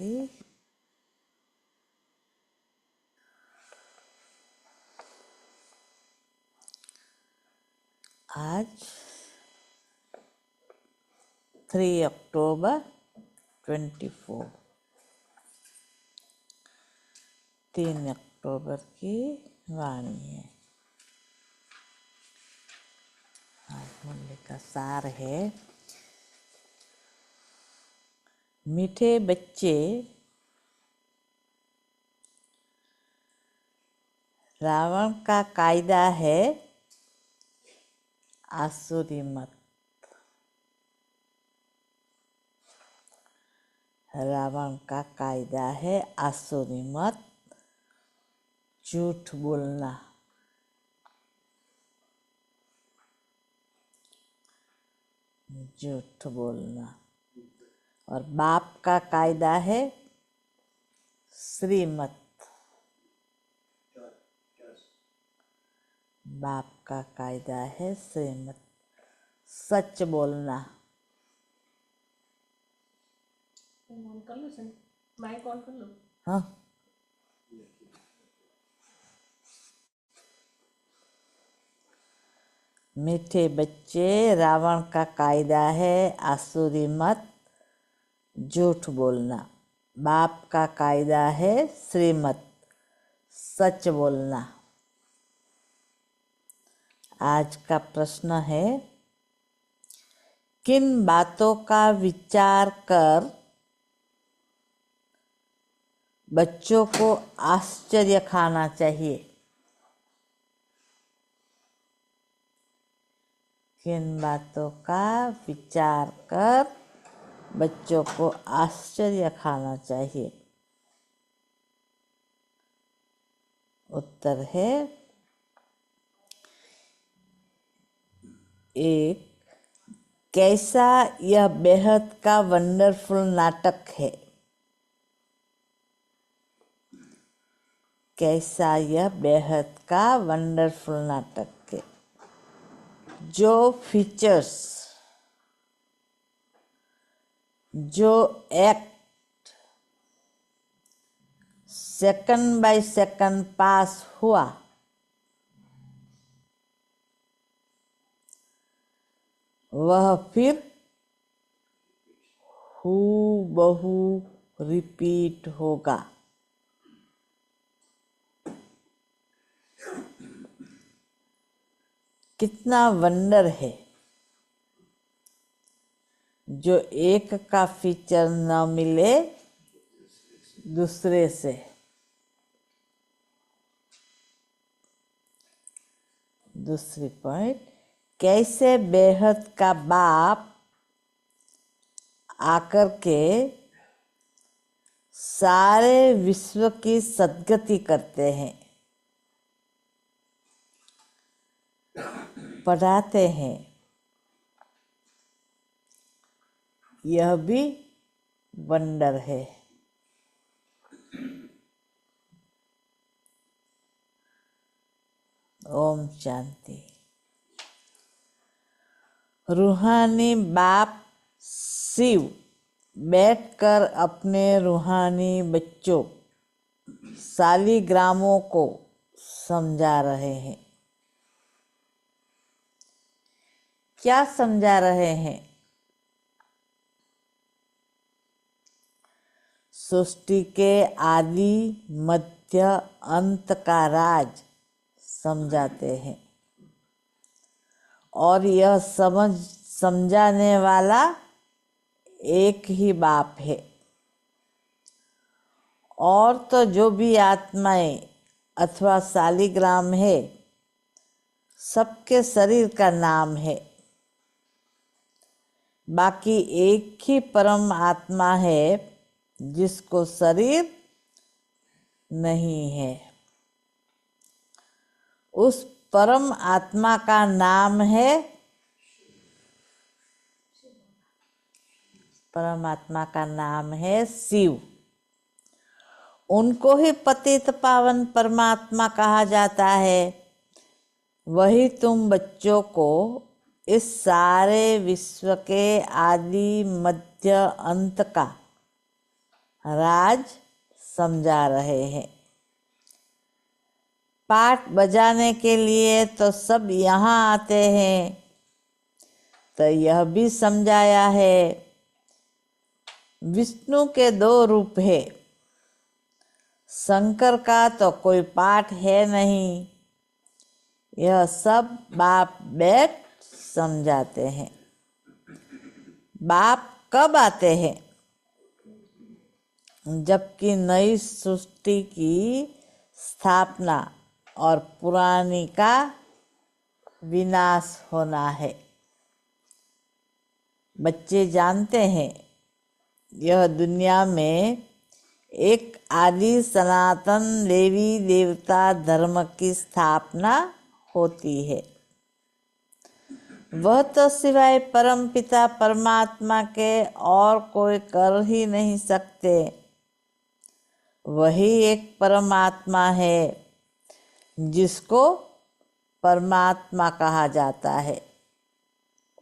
शांति। आज 3 अक्टूबर 24, 3 अक्टूबर की वाणी है। आज मूल्य का सार है, मीठे बच्चे रावण का कायदा है आसुरी मत। रावण का कायदा है आसुरी मत, झूठ बोलना। झूठ बोलना। और बाप का कायदा है श्रीमत। बाप का कायदा है श्रीमत, सच बोलना। माइक ऑन कर लो। हाँ, मीठे बच्चे रावण का कायदा है आसुरी मत, झूठ बोलना। बाप का कायदा है श्रीमत, सच बोलना। आज का प्रश्न है, किन बातों का विचार कर बच्चों को आश्चर्य खाना चाहिए? किन बातों का विचार कर बच्चों को आश्चर्य खाना चाहिए? उत्तर है, 1, कैसा यह बेहद का वंडरफुल नाटक है। कैसा यह बेहद का वंडरफुल नाटक है। जो फीचर्स, जो एक्ट सेकंड बाय सेकंड पास हुआ, वह फिर हूबहू रिपीट होगा। कितना वंडर है जो एक का फीचर न मिले दूसरे से। दूसरी पॉइंट, कैसे बेहद का बाप आकर के सारे विश्व की सद्गति करते हैं, पढ़ाते हैं। यह भी वंडर है। ओम शांति। रूहानी बाप शिव बैठकर अपने रूहानी बच्चों शालिग्रामों को समझा रहे हैं। क्या समझा रहे हैं? सृष्टि के आदि मध्य अंत का राज समझाते हैं। और यह समझाने वाला एक ही बाप है। और तो जो भी आत्माएं अथवा शालिग्राम है, सबके शरीर का नाम है। बाकी एक ही परम आत्मा है जिसको शरीर नहीं है। उस परम आत्मा का नाम है, परमात्मा का नाम है शिव। उनको ही पतित पावन परमात्मा कहा जाता है। वही तुम बच्चों को इस सारे विश्व के आदि मध्य अंत का राज समझा रहे हैं। पाठ बजाने के लिए तो सब यहाँ आते हैं, तो यह भी समझाया है विष्णु के 2 रूप है। शंकर का तो कोई पाठ है नहीं। यह सब बाप बैठ समझाते हैं। बाप कब आते हैं? जबकि नई सृष्टि की स्थापना और पुरानी का विनाश होना है। बच्चे जानते हैं यह दुनिया में एक आदि सनातन देवी देवता धर्म की स्थापना होती है। वह तो सिवाय परम पिता परमात्मा के और कोई कर ही नहीं सकते। वही एक परमात्मा है जिसको परमात्मा कहा जाता है।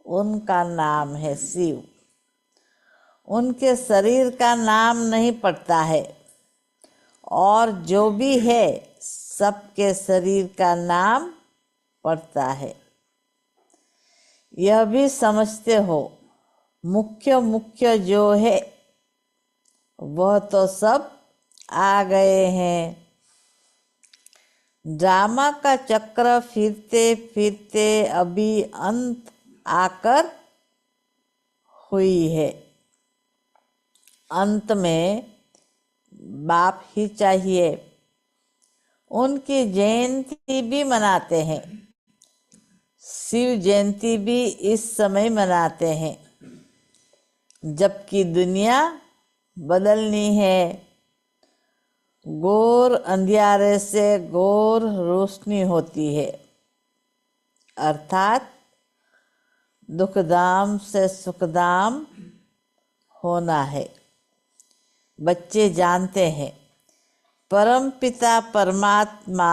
उनका नाम है शिव। उनके शरीर का नाम नहीं पड़ता है, और जो भी है सबके शरीर का नाम पड़ता है। यह भी समझते हो मुख्य जो है वह तो सब आ गए हैं। ड्रामा का चक्र फिरते फिरते अभी अंत आकर हुई है। अंत में बाप ही चाहिए। उनकी जयंती भी मनाते हैं। शिव जयंती भी इस समय मनाते हैं, जबकि दुनिया बदलनी है। घोर अंधियारे से घोर रोशनी होती है, अर्थात दुखधाम से सुखधाम होना है। बच्चे जानते हैं परम पिता परमात्मा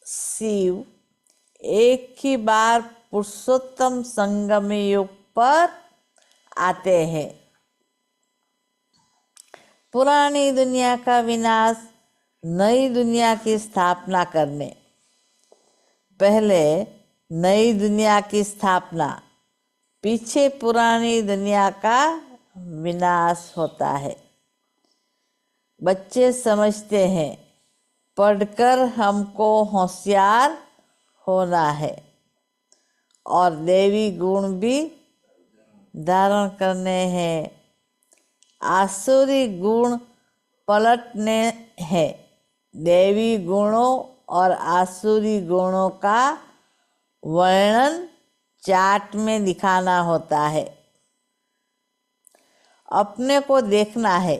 शिव एक ही बार पुरुषोत्तम संगम युग पर आते हैं। पुरानी दुनिया का विनाश, नई दुनिया की स्थापना करने। पहले नई दुनिया की स्थापना, पीछे पुरानी दुनिया का विनाश होता है। बच्चे समझते हैं पढ़कर हमको होशियार होना है और देवी गुण भी धारण करने हैं। आसुरी गुण पलटने हैं। देवी गुणों और आसुरी गुणों का वर्णन चार्ट में दिखाना होता है। अपने को देखना है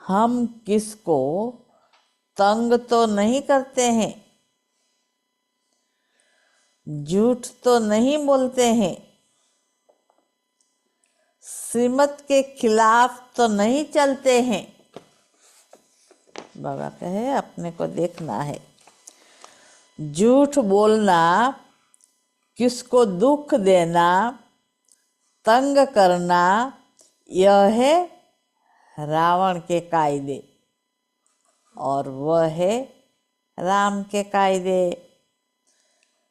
हम किसको तंग तो नहीं करते हैं, झूठ तो नहीं बोलते हैं, श्रीमत के खिलाफ तो नहीं चलते हैं। बाबा कहे अपने को देखना है। झूठ बोलना, किसको दुख देना, तंग करना, यह है रावण के कायदे और वह है राम के कायदे।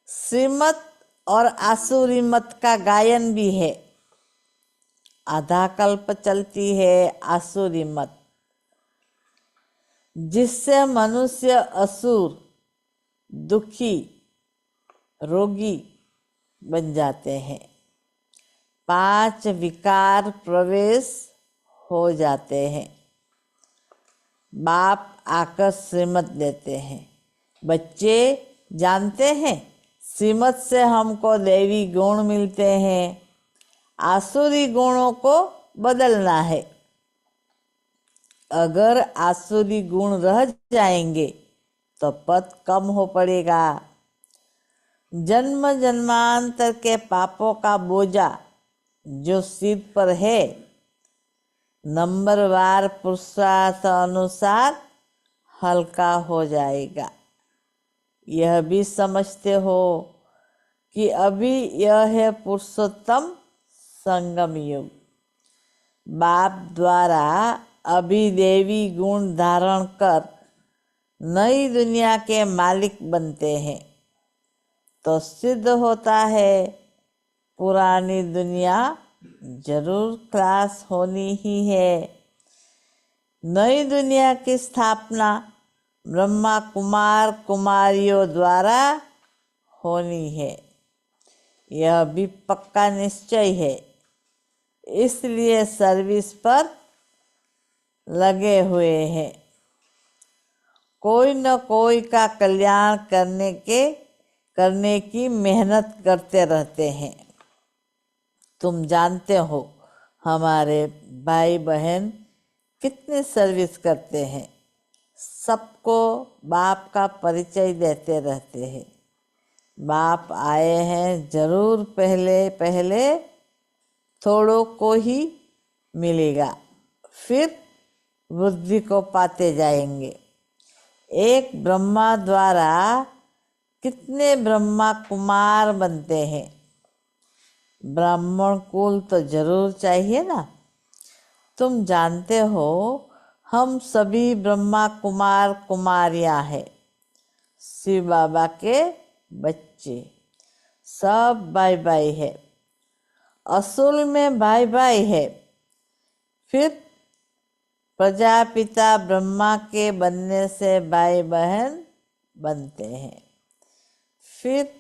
श्रीमत और आसुरी मत का गायन भी है। आधा कल्प चलती है आसुरी मत, जिससे मनुष्य असुर, दुखी, रोगी बन जाते हैं। 5 विकार प्रवेश हो जाते हैं। बाप आकर श्रीमत देते हैं। बच्चे जानते हैं श्रीमत से हमको दैवी गुण मिलते हैं। आसुरी गुणों को बदलना है। अगर आसुरी गुण रह जाएंगे तो पद कम हो पड़ेगा। जन्म जन्मांतर के पापों का बोझा जो सिर पर है, नंबरवार पुरुषार्थ अनुसार हल्का हो जाएगा। यह भी समझते हो कि अभी यह है पुरुषोत्तम संगम युग। बाप द्वारा अभी देवी गुण धारण कर नई दुनिया के मालिक बनते हैं तो सिद्ध होता है पुरानी दुनिया जरूर क्लास होनी ही है। नई दुनिया की स्थापना ब्रह्मा कुमार कुमारियों द्वारा होनी है, यह भी पक्का निश्चय है। इसलिए सर्विस पर लगे हुए हैं, कोई न कोई का कल्याण करने की मेहनत करते रहते हैं। तुम जानते हो हमारे भाई बहन कितनी सर्विस करते हैं, सबको बाप का परिचय देते रहते हैं। बाप आए हैं जरूर, पहले थोड़ों को ही मिलेगा, फिर बुद्धि को पाते जाएंगे। एक ब्रह्मा द्वारा कितने ब्रह्मा कुमार बनते हैं, ब्राह्मण कुल तो जरूर चाहिए ना। तुम जानते हो हम सभी ब्रह्मा कुमार कुमारियां हैं, शिव बाबा के बच्चे, सब भाई भाई है, असूल में भाई भाई है। फिर प्रजापिता ब्रह्मा के बनने से भाई बहन बनते हैं, फिर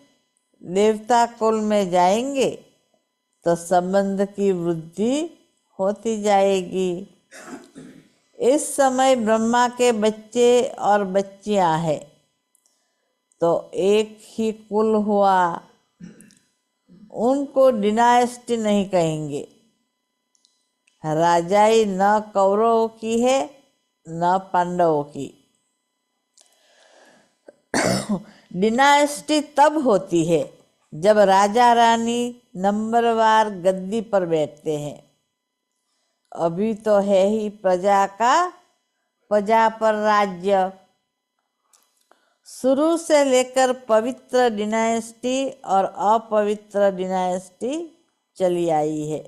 देवता कुल में जाएंगे तो संबंध की वृद्धि होती जाएगी। इस समय ब्रह्मा के बच्चे और बच्चियां हैं तो एक ही कुल हुआ, उनको डिनाइस्टी नहीं कहेंगे। राजाई न कौरवों की है न पांडवों की। डिनाइस्टी तब होती है जब राजा रानी नंबरवार गद्दी पर बैठते हैं। अभी तो है ही प्रजा पर राज्य। शुरू से लेकर पवित्र डिनाइस्टी और अपवित्र डिनाइस्टी चली आई है।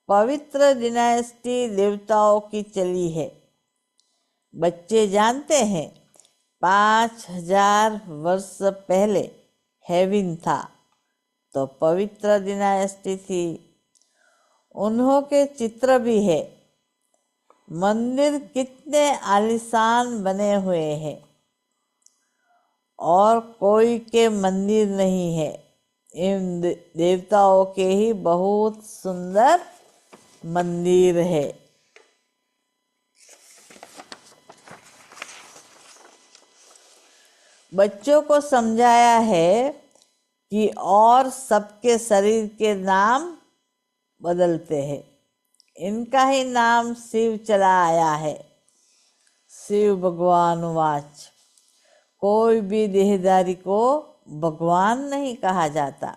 पवित्र डिनाइस्टी देवताओं की चली है। बच्चे जानते हैं 5000 वर्ष पहले हेवन था तो पवित्र डिनाइस्टी थी। उन्हों के चित्र भी है। मंदिर कितने आलीशान बने हुए हैं और कोई के मंदिर नहीं है। इन देवताओं के ही बहुत सुंदर मंदिर है। बच्चों को समझाया है कि और सबके शरीर के नाम बदलते हैं, इनका ही नाम शिव चला आया है। शिव भगवान वाच, कोई भी देहधारी को भगवान नहीं कहा जाता।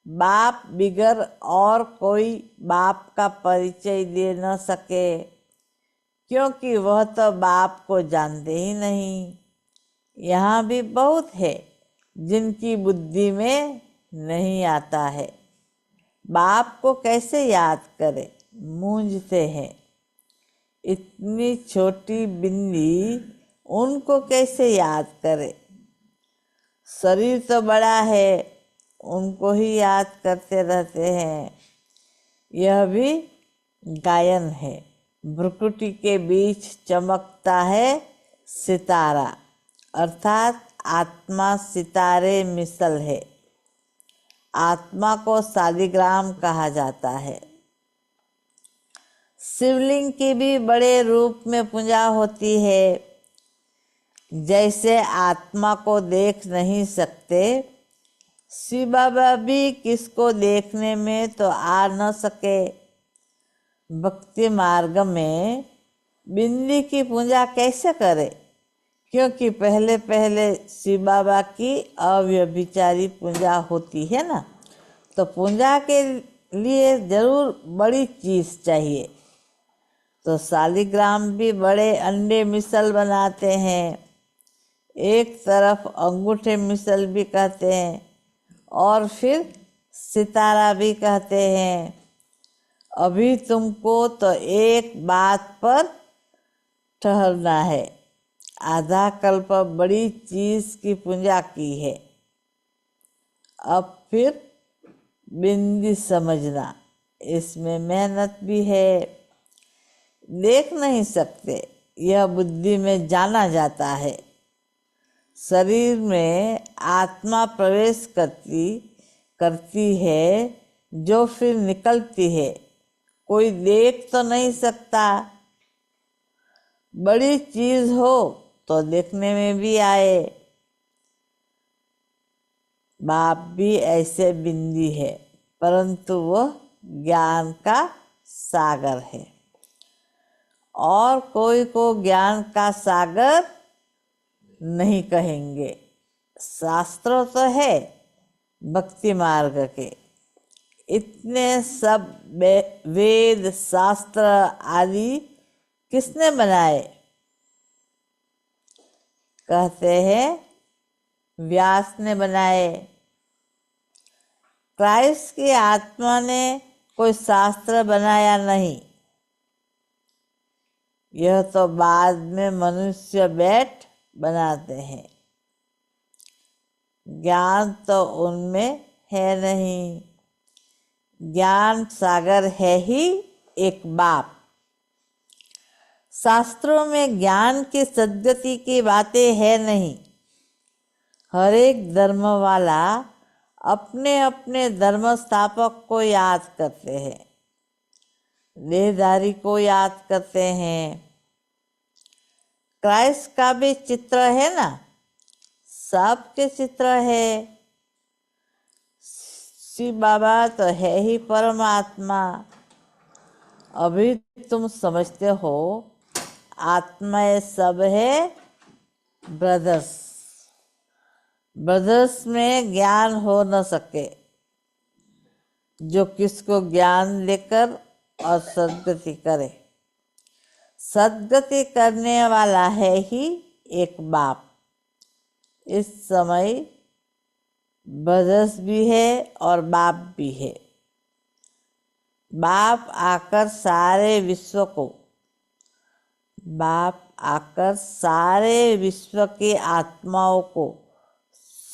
बाप बिगर और कोई बाप का परिचय दे न सके, क्योंकि वह तो बाप को जानते ही नहीं। यहाँ भी बहुत है जिनकी बुद्धि में नहीं आता है। बाप को कैसे याद करे, मूंझते हैं। इतनी छोटी बिंदी उनको कैसे याद करे। शरीर तो बड़ा है, उनको ही याद करते रहते हैं। यह भी गायन है। भ्रुकुटी के बीच चमकता है सितारा, अर्थात आत्मा सितारे मिसल है। आत्मा को शालिग्राम कहा जाता है। शिवलिंग की भी बड़े रूप में पूजा होती है। जैसे आत्मा को देख नहीं सकते, शिव बाबा भी किसको देखने में तो आ न सके। भक्ति मार्ग में बिंदी की पूजा कैसे करे, क्योंकि पहले शिव बाबा की अव्यभिचारी पूजा होती है ना, तो पूजा के लिए जरूर बड़ी चीज चाहिए। तो शालिग्राम भी बड़े अंडे मिसल बनाते हैं, एक तरफ अंगूठे मिसल भी कहते हैं और फिर सितारा भी कहते हैं। अभी तुमको तो एक बात पर ठहरना है। आधा कल्प बड़ी चीज की पूजा की है, अब फिर बिंदी समझना, इसमें मेहनत भी है। देख नहीं सकते, यह बुद्धि में जाना जाता है। शरीर में आत्मा प्रवेश करती है जो फिर निकलती है, कोई देख तो नहीं सकता। बड़ी चीज हो तो देखने में भी आए। बाप भी ऐसे बिंदी है, परंतु वह ज्ञान का सागर है। और कोई को ज्ञान का सागर नहीं कहेंगे। शास्त्र तो है भक्ति मार्ग के, इतने सब वेद शास्त्र आदि किसने बनाए? कहते हैं व्यास ने बनाए। क्राइस्ट की आत्मा ने कोई शास्त्र बनाया नहीं, यह तो बाद में मनुष्य बैठ बनाते हैं। ज्ञान तो उनमें है नहीं, ज्ञान सागर है ही एक बाप। शास्त्रों में ज्ञान की सद्गति की बातें है नहीं। हर एक धर्म वाला अपने अपने धर्म स्थापक को याद करते हैं, देहधारी को याद करते हैं। क्राइस्ट का भी चित्र है ना, सबके चित्र है। शिव बाबा तो है ही परमात्मा। अभी तुम समझते हो आत्मा ये सब है ब्रदर्स। ब्रदर्स में ज्ञान हो न सके, जो किसको ज्ञान देकर और सद्गति करे। सद्गति करने वाला है ही एक बाप। इस समय ब्रदर्स भी है और बाप भी है। बाप आकर सारे विश्व की आत्माओं को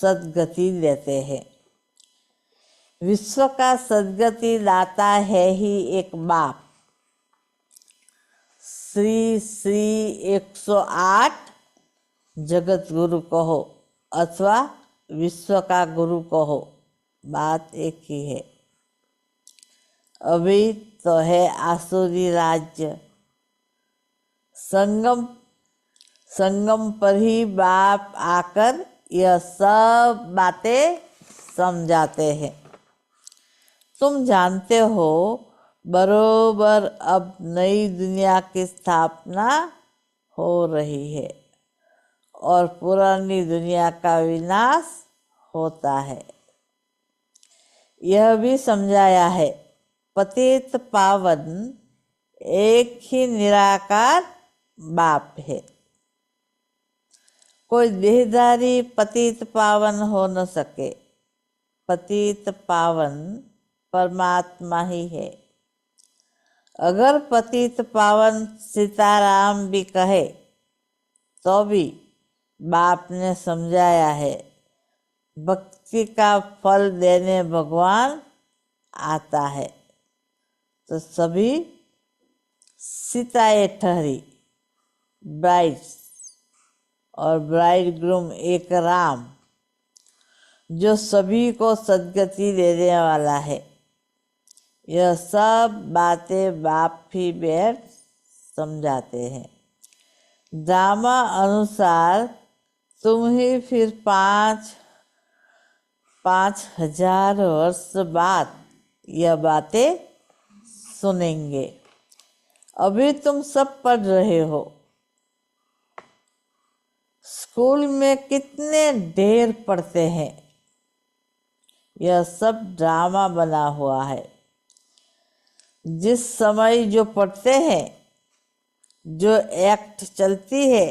सद्गति देते हैं। विश्व का सद्गति दाता है ही एक बाप। श्री श्री 108 जगत गुरु कहो अथवा विश्व का गुरु कहो, बात एक ही है। अभी तो है आसुरी राज्य। संगम पर ही बाप आकर यह सब बातें समझाते हैं। तुम जानते हो बरोबर अब नई दुनिया की स्थापना हो रही है और पुरानी दुनिया का विनाश होता है। यह भी समझाया है पतित पावन एक ही निराकार बाप है। कोई देहधारी पतित पावन हो न सके। पतित पावन परमात्मा ही है। अगर पतित पावन सीताराम भी कहे तो भी बाप ने समझाया है भक्ति का फल देने भगवान आता है। तो सभी सीताएं ठहरी, ब्राइड्स, और ब्राइड ग्रूम एक राम, जो सभी को सद्गति देने वाला है। यह सब बातें बाप ही बैठ समझाते हैं। ड्रामा अनुसार तुम ही फिर 5,000 वर्ष बाद यह बातें सुनेंगे। अभी तुम सब पढ़ रहे हो। स्कूल में कितने ढेर पढ़ते हैं। यह सब ड्रामा बना हुआ है। जिस समय जो पढ़ते हैं, जो एक्ट चलती है,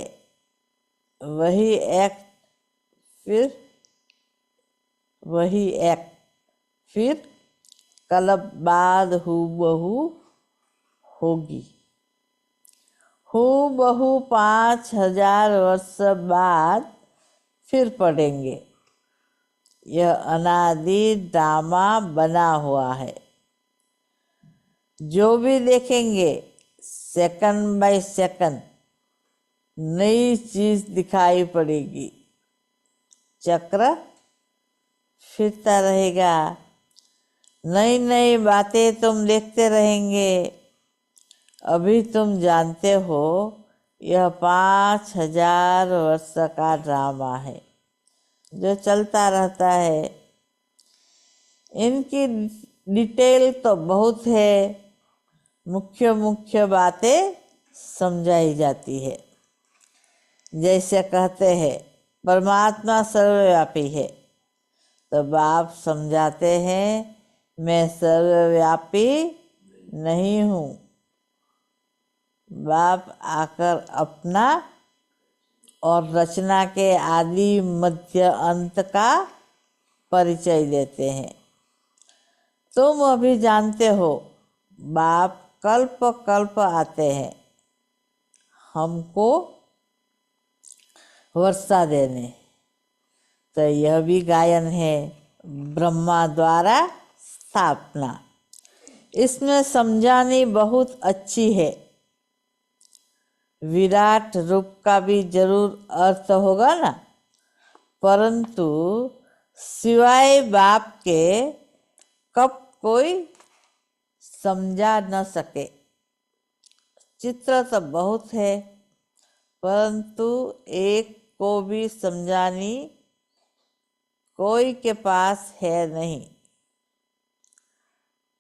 वही एक्ट फिर कल बाद हूबहू होगी। हूबहू 5000 वर्ष बाद फिर पढ़ेंगे। यह अनादि ड्रामा बना हुआ है। जो भी देखेंगे सेकंड बाय सेकंड नई चीज दिखाई पड़ेगी। चक्र फिरता रहेगा। नई नई बातें तुम देखते रहेंगे। अभी तुम जानते हो यह 5000 वर्ष का ड्रामा है जो चलता रहता है। इनकी डिटेल तो बहुत है, मुख्य मुख्य बातें समझाई जाती है। जैसे कहते हैं परमात्मा सर्वव्यापी है, तब आप समझाते हैं मैं सर्वव्यापी नहीं हूँ। बाप आकर अपना और रचना के आदि मध्य अंत का परिचय देते हैं। तुम अभी जानते हो बाप कल्प कल्प आते हैं हमको वर्षा देने। तो यह भी गायन है ब्रह्मा द्वारा स्थापना। इसमें समझानी बहुत अच्छी है। विराट रूप का भी जरूर अर्थ होगा ना, परंतु सिवाय बाप के कब कोई समझा न सके। चित्र तो बहुत है, परंतु एक को भी समझानी कोई के पास है नहीं।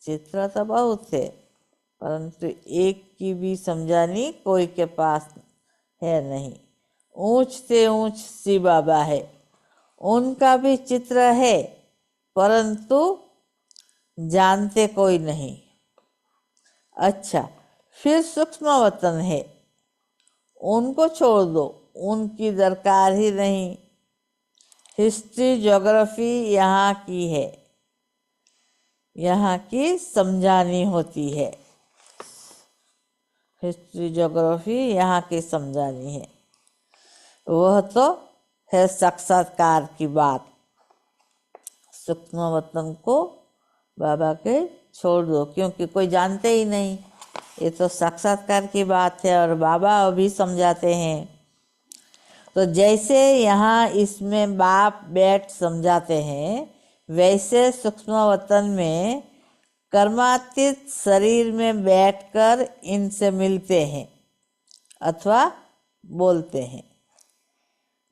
चित्र तो बहुत है, परंतु एक की भी समझानी कोई के पास है नहीं। ऊंच से ऊंच शिव बाबा है, उनका भी चित्र है, परंतु जानते कोई नहीं। अच्छा, फिर सूक्ष्म वतन है, उनको छोड़ दो, उनकी दरकार ही नहीं। हिस्ट्री ज्योग्राफी यहाँ की है, यहाँ की समझानी होती है। हिस्ट्री ज्योग्राफी यहाँ की समझानी है। वह तो है साक्षात्कार की बात। सूक्ष्म वतन को बाबा के छोड़ दो, क्योंकि कोई जानते ही नहीं। ये तो साक्षात्कार की बात है और बाबा अभी समझाते हैं। तो जैसे यहाँ इसमें बाप बैठ समझाते हैं, वैसे सूक्ष्म वतन में कर्मातीत शरीर में बैठकर इनसे मिलते हैं अथवा बोलते हैं।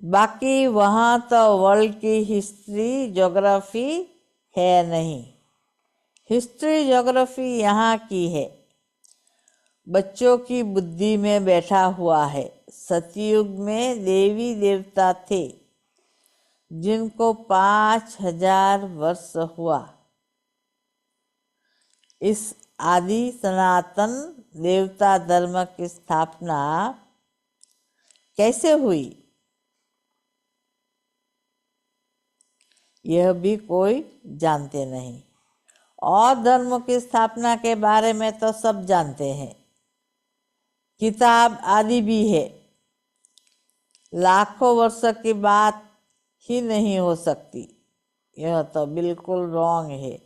बाकी वहाँ तो वर्ल्ड की हिस्ट्री ज्योग्राफी है नहीं। हिस्ट्री ज्योग्राफी यहाँ की है, बच्चों की बुद्धि में बैठा हुआ है। सतयुग में देवी देवता थे जिनको 5000 वर्ष हुआ। इस आदि सनातन देवता धर्म की स्थापना कैसे हुई, यह भी कोई जानते नहीं। और धर्म की स्थापना के बारे में तो सब जानते हैं, किताब आदि भी है। लाखों वर्ष की बात ही नहीं हो सकती, यह तो बिल्कुल रॉन्ग है।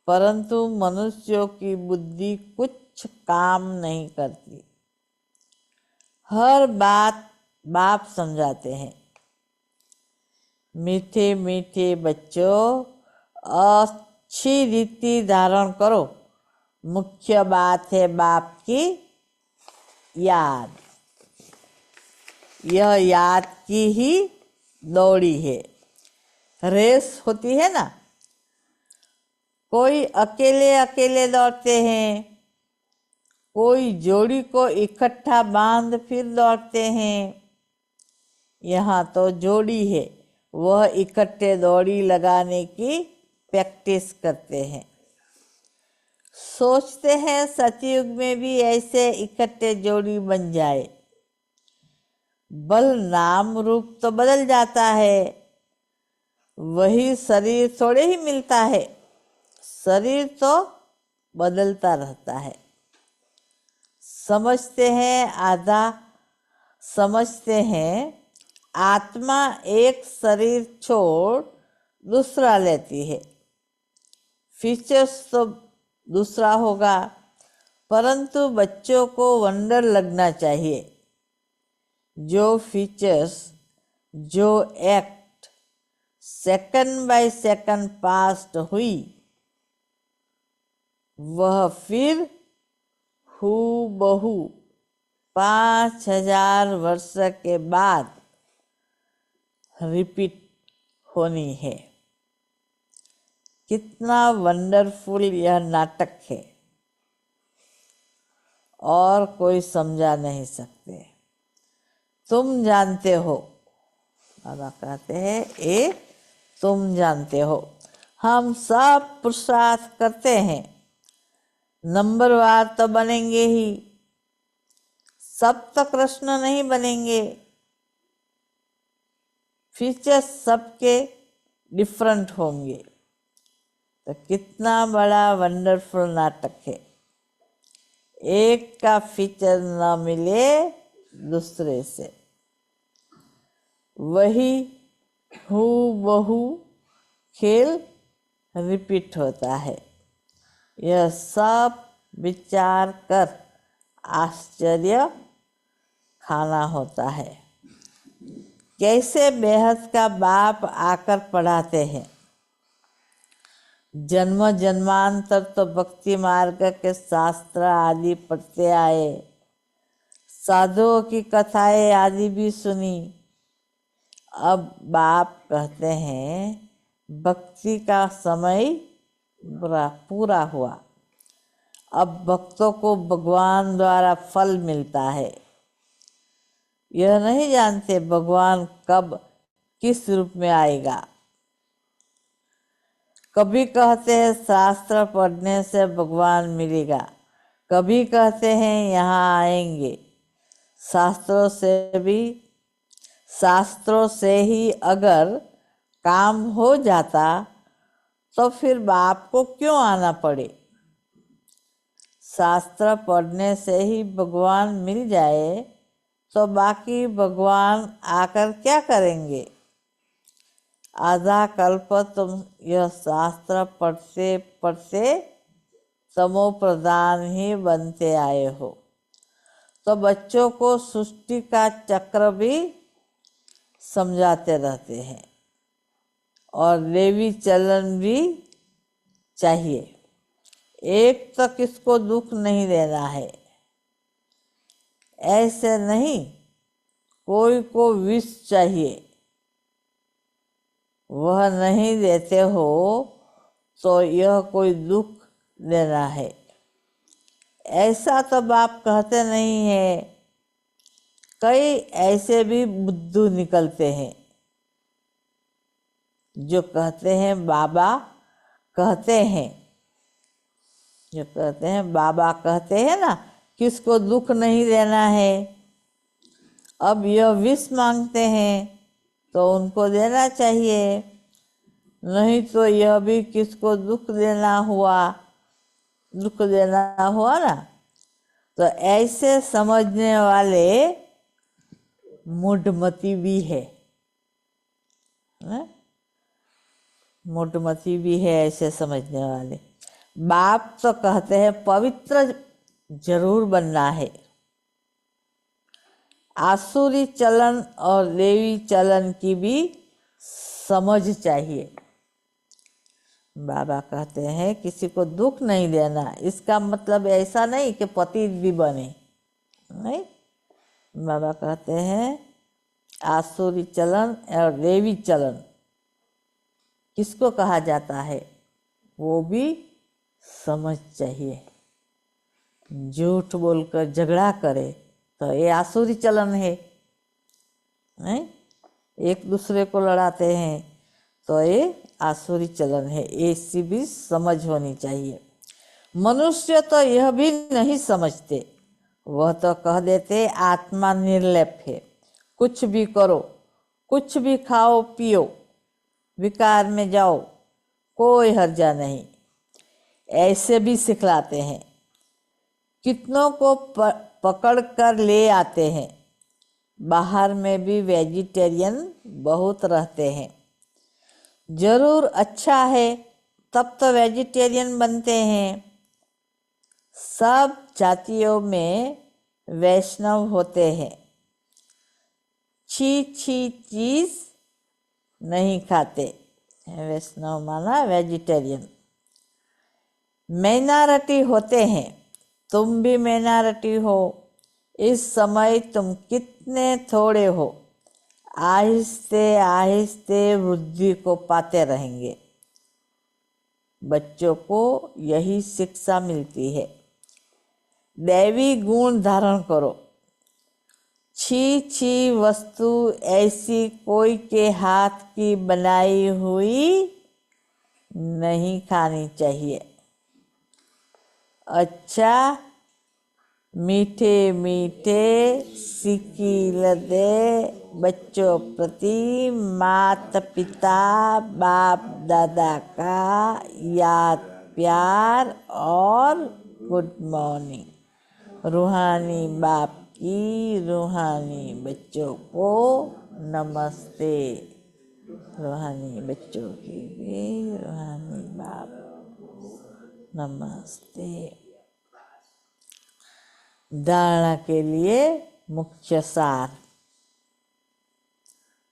परंतु मनुष्यों की बुद्धि कुछ काम नहीं करती। हर बात बाप समझाते हैं। मीठे मीठे बच्चों, अच्छी रीति धारण करो। मुख्य बात है बाप की याद। यह याद की ही दौड़ी है। रेस होती है ना, कोई अकेले अकेले दौड़ते हैं, कोई जोड़ी को इकट्ठा बांध फिर दौड़ते हैं। यहाँ तो जोड़ी है, वह इकट्ठे दौड़ी लगाने की प्रैक्टिस करते हैं। सोचते हैं सतयुग में भी ऐसे इकट्ठे जोड़ी बन जाए। बल नाम रूप तो बदल जाता है, वही शरीर थोड़े ही मिलता है। शरीर तो बदलता रहता है। समझते हैं, आधा समझते हैं आत्मा एक शरीर छोड़ दूसरा लेती है। फीचर्स तो दूसरा होगा, परंतु बच्चों को वंडर लगना चाहिए। जो फीचर्स, जो act second by second past हुई, वह फिर हूबहू 5000 वर्ष के बाद रिपीट होनी है। कितना वंडरफुल यह नाटक है, और कोई समझा नहीं सकते। तुम जानते हो, बाबा कहते हैं, ये तुम जानते हो। हम सब पुरुषार्थ करते हैं, नंबरवार तो बनेंगे ही, सब तो कृष्ण नहीं बनेंगे। फीचर्स सबके डिफरेंट होंगे। तो कितना बड़ा वंडरफुल नाटक है। एक का फीचर न मिले दूसरे से, वही हूबहू खेल रिपीट होता है। यह सब विचार कर आश्चर्य खाना होता है। कैसे बेहद का बाप आकर पढ़ाते हैं। जन्म जन्मांतर तो भक्ति मार्ग के शास्त्र आदि पढ़ते आए, साधुओं की कथाएं आदि भी सुनी। अब बाप कहते हैं भक्ति का समय पूरा हुआ। अब भक्तों को भगवान द्वारा फल मिलता है। यह नहीं जानते भगवान कब किस रूप में आएगा। कभी कहते हैं शास्त्र पढ़ने से भगवान मिलेगा, कभी कहते हैं यहाँ आएंगे। शास्त्रों से ही अगर काम हो जाता तो फिर बाप को क्यों आना पड़े। शास्त्र पढ़ने से ही भगवान मिल जाए तो बाकी भगवान आकर क्या करेंगे। आधा कल्प तुम यह शास्त्र पढ़ते पढ़ते तमो प्रधान ही बनते आए हो, तो बच्चों को सृष्टि का चक्र भी समझाते रहते हैं और देवी चलन भी चाहिए। एक तो किसको दुख नहीं देना है, ऐसे नहीं कोई को विष चाहिए, वह नहीं देते हो तो यह कोई दुख देना है, ऐसा तो बाप कहते नहीं है। कई ऐसे भी बुद्धू निकलते हैं जो कहते हैं बाबा कहते हैं, जो कहते हैं बाबा कहते हैं ना, किसको दुख नहीं देना है। अब यह विष मांगते हैं तो उनको देना चाहिए, नहीं तो यह भी किसको दुख देना हुआ ना। तो ऐसे समझने वाले मूढ़मती भी है, मूढ़मती भी है ऐसे समझने वाले। बाप तो कहते हैं पवित्र जरूर बनना है। आसुरी चलन और देवी चलन की भी समझ चाहिए। बाबा कहते हैं किसी को दुख नहीं देना, इसका मतलब ऐसा नहीं कि पतित भी बने, नहीं। बाबा कहते हैं आसुरी चलन और देवी चलन किसको कहा जाता है, वो भी समझ चाहिए। झूठ बोलकर झगड़ा करे तो ये आसुरी चलन है, नहीं। एक दूसरे को लड़ाते हैं तो ये आसुरी चलन है, ऐसी भी समझ होनी चाहिए। मनुष्य तो यह भी नहीं समझते, वह तो कह देते आत्मा निर्लेप है, कुछ भी करो, कुछ भी खाओ पियो, विकार में जाओ, कोई हर्जा नहीं, ऐसे भी सिखलाते हैं। कितनों को पकड़ कर ले आते हैं। बाहर में भी वेजिटेरियन बहुत रहते हैं। जरूर अच्छा है, तब तो वेजिटेरियन बनते हैं। सब जातियों में वैष्णव होते हैं। छी छी चीज नहीं खाते। वैष्णव माना वेजिटेरियन। माइनॉरिटी होते हैं, तुम भी माइनॉरिटी हो। इस समय तुम कितने थोड़े हो, आहिस्ते आहिस्ते वृद्धि को पाते रहेंगे। बच्चों को यही शिक्षा मिलती है। दैवी गुण धारण करो। छी छी वस्तु ऐसी कोई के हाथ की बनाई हुई नहीं खानी चाहिए। अच्छा, मीठे मीठे सिकीलदे बच्चों प्रति माता पिता बाप दादा का याद प्यार और गुड मॉर्निंग। रूहानी बाप की रूहानी बच्चों को नमस्ते। रूहानी बच्चों की भी रूहानी बाप नमस्ते। धारणा के लिए मुख्य सार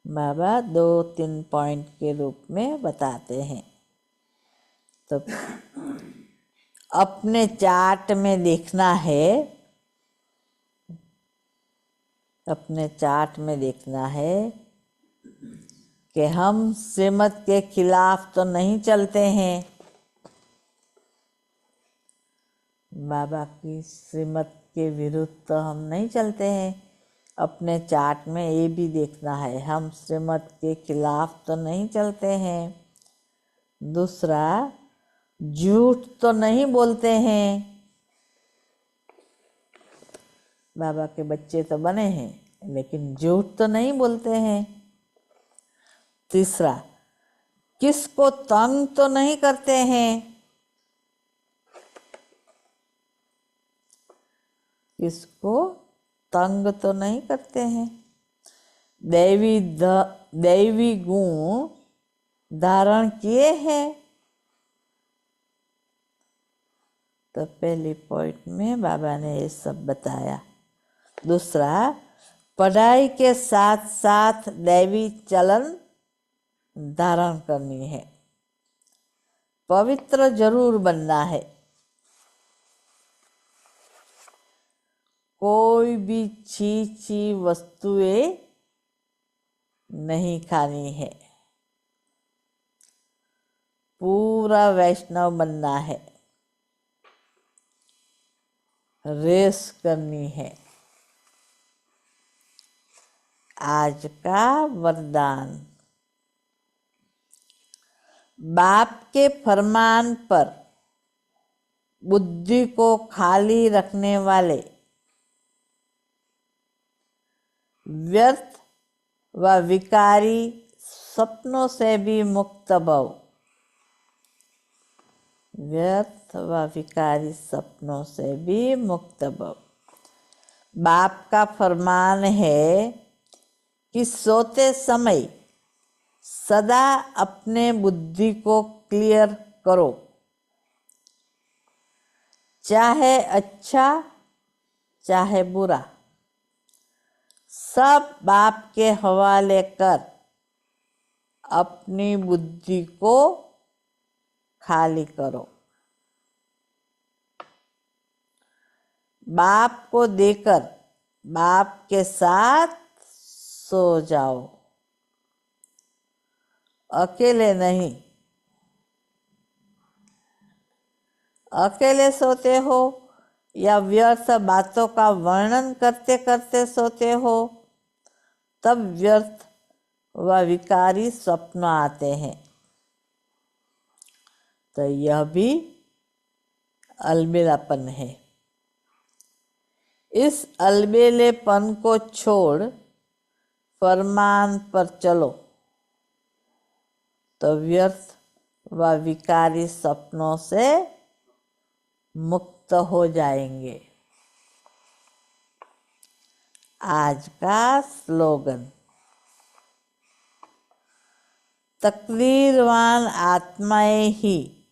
बाबा 2-3 पॉइंट के रूप में बताते हैं। तो अपने चार्ट में देखना है, अपने चार्ट में देखना है कि हम श्रीमत के खिलाफ तो नहीं चलते हैं। बाबा की श्रीमत के विरुद्ध तो हम नहीं चलते हैं। अपने चार्ट में ये भी देखना है, हम श्रीमत के खिलाफ तो नहीं चलते हैं। दूसरा, झूठ तो नहीं बोलते हैं। बाबा के बच्चे तो बने हैं, लेकिन झूठ तो नहीं बोलते हैं। तीसरा, किसको तंग तो नहीं करते हैं। किसको तंग तो नहीं करते हैं। दैवी गुण धारण किए हैं। तो पहले पॉइंट में बाबा ने ये सब बताया। दूसरा, पढ़ाई के साथ साथ दैवी चलन धारण करनी है। पवित्र जरूर बनना है। कोई भी छी वस्तुएं नहीं खानी है। पूरा वैष्णव बनना है। रेस करनी है। आज का वरदान, बाप के फरमान पर बुद्धि को खाली रखने वाले व्यर्थ व विकारी सपनों से भी मुक्त भव। व्यर्थ व विकारी सपनों से भी मुक्त भव। बाप का फरमान है कि सोते समय सदा अपने बुद्धि को क्लियर करो। चाहे अच्छा चाहे बुरा, सब बाप के हवाले कर अपनी बुद्धि को खाली करो। बाप को देकर बाप के साथ सो जाओ। अकेले नहीं। अकेले सोते हो या व्यर्थ बातों का वर्णन करते करते सोते हो, तब व्यर्थ व विकारी स्वप्न आते हैं। तो यह भी अलबेलापन है। इस अलबेलेपन को छोड़ फरमान पर चलो तो व्यर्थ व विकारी सपनों से मुक्त हो जाएंगे। आज का स्लोगन। तकदीरवान आत्माएं ही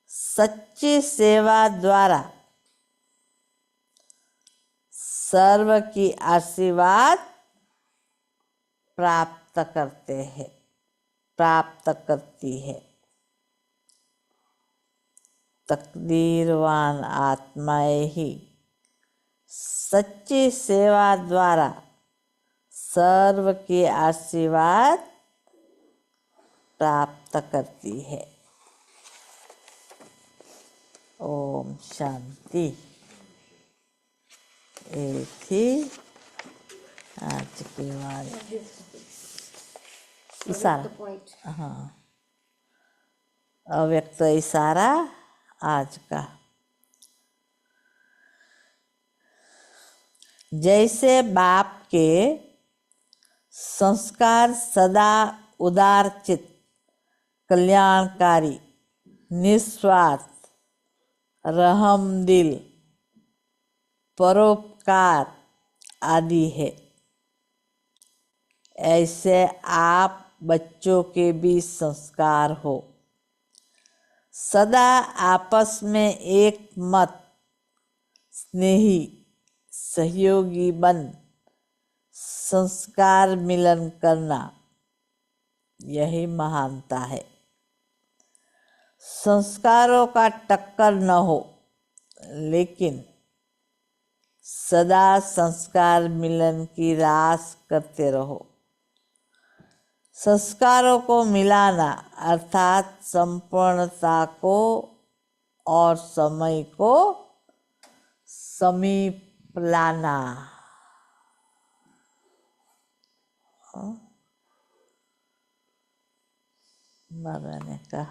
सच्ची सेवा द्वारा सर्व की आशीर्वाद प्राप्त करती है। तकदीरवान आत्माएं ही सच्ची सेवा द्वारा सर्व की आशीर्वाद प्राप्त करती है। ओम शांति। ये थी आज की वाणी। इशारा, हाँ, अव्यक्त इशारा आज का। जैसे बाप के संस्कार सदा उदारचित, कल्याणकारी, निस्वार्थ, रहमदिल, परोपकार आदि है, ऐसे आप बच्चों के भी संस्कार हो। सदा आपस में एक मत, स्नेही, सहयोगी बन संस्कार मिलन करना, यही महानता है। संस्कारों का टक्कर न हो, लेकिन सदा संस्कार मिलन की रास करते रहो। संस्कारों को मिलाना अर्थात संपूर्णता को और समय को समीप लाना। बाबा ने कहा।